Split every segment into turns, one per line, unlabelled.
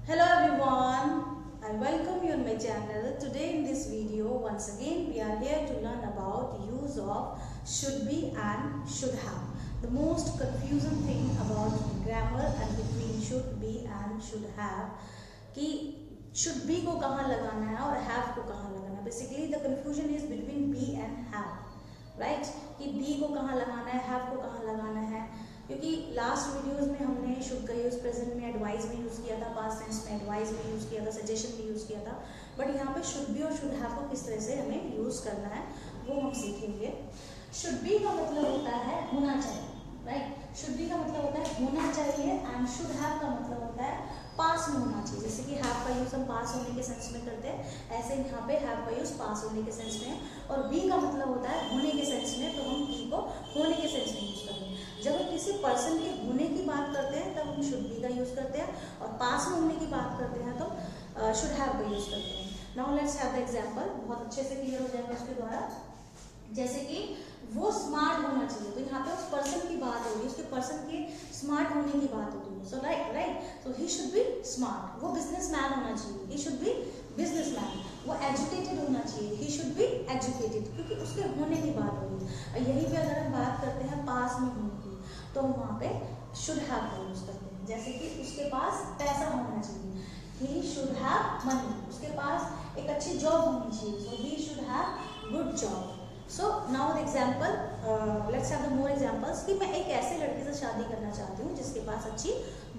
Hello everyone, I welcome you on my channel. Today in this video, once again we are here to learn about use of should be and should have. The most confusing thing about grammar and between should be and should have कि should be को कहाँ लगाना है और have को कहाँ लगाना है. Basically the confusion is between be and have, right? कि be को कहाँ लगाना है, have को कहाँ लगाना है. क्योंकि लास्ट वीडियोस में हमने शुड का यूज़ प्रेजेंट में एडवाइस में यूज़ किया था, पास्ट टेंस में एडवाइस में यूज़ किया था, सजेशन में यूज़ किया था. बट यहाँ पे शुड बी और शुड हैव को किस तरह से हमें यूज़ करना है वो हम सीखेंगे. शुड बी का मतलब होता है होना चाहिए, राइट? शुड बी का मतलब होता है होना चाहिए एंड शुड हैव का मतलब होता है पास में होना चाहिए. जैसे कि हैव का यूज़ हम पास होने के सेंस में करते हैं, ऐसे यहाँ पे हैव का यूज़ पास होने के सेंस में है. और बी का मतलब होता है होने के सेंस में, तो हम बी को होने के सेंस में यूज़ करेंगे. जब हम किसी पर्सन के होने की बात करते हैं तब हम शुड बी का यूज़ करते हैं, और पास में होने की बात करते हैं तो शुड हैव का यूज़ करते हैं. Now let's have the example. बहुत अच्छे से क्लियर हो जाएगा उसके द्वारा. जैसे कि वो स्मार्ट होना चाहिए, तो यहाँ पे उस पर्सन की बात हो रही है, उसके पर्सन के स्मार्ट होने की बात होती है. So right, so he should be smart. वो बिजनेसमैन होना चाहिए, ही शुड बी बिजनेसमैन. वो एजुकेटेड होना चाहिए, ही शुड बी एजुकेटेड, क्योंकि उसके होने की बात हो रही है. यहीं पे अगर हम बात करते हैं पास में होने की, तो हम वहाँ पे शुड हैव का यूज करते हैं. जैसे कि उसके पास पैसा होना चाहिए, ही शुड हैव मनी. उसके पास एक अच्छी जॉब होनी चाहिए, so he should have good job. So now the example, let's have the more examples. कि मैं एक ऐसे लड़के से शादी करना चाहती हूँ जिसके पास अच्छी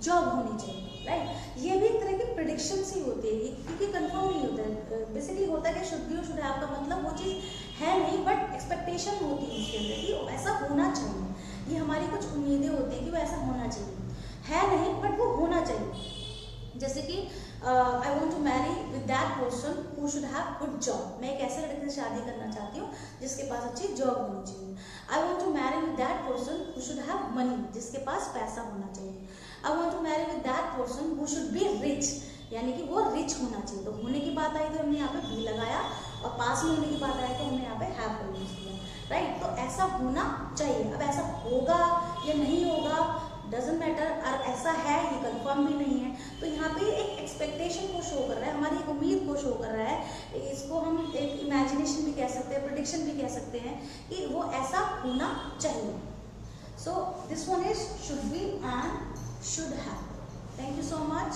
जॉब होनी चाहिए, राइट? ये भी एक तरह की प्रेडिक्शंस ही होती है, क्योंकि कंफर्म नहीं होता है. बेसिकली होता है कि शुड बी और शुड हैव का मतलब वो चीज़ है नहीं, बट एक्सपेक्टेशन होती है उसके अंदर कि ऐसा होना चाहिए. ये हमारी कुछ उम्मीदें होती हैं कि वो ऐसा होना चाहिए, है नहीं बट वो होना चाहिए. जैसे कि I want to marry with that person who should have good job. मैं एक ऐसे लड़के से शादी करना चाहती हूँ जिसके पास अच्छी जॉब होनी चाहिए. I want to marry with that person who should have money. जिसके पास पैसा होना चाहिए. I want to marry with that person who should be rich, यानी कि वो रिच होना चाहिए. तो होने की बात आई तो हमने यहाँ पे भी लगाया, और पास में होने की बात आई तो हमने यहाँ पे हैव का यूज किया, राइट? तो ऐसा होना चाहिए. अब ऐसा होगा या नहीं होगा डजेंट मैटर, और ऐसा है ये कंफर्म भी नहीं है. तो यहाँ पे एक एक्सपेक्टेशन को शो कर रहा है, हमारी एक उम्मीद को शो कर रहा है. इसको हम एक इमेजिनेशन भी कह सकते हैं, प्रेडिक्शन भी कह सकते हैं कि वो ऐसा होना चाहिए. So this one is should be and should have. Thank you so much.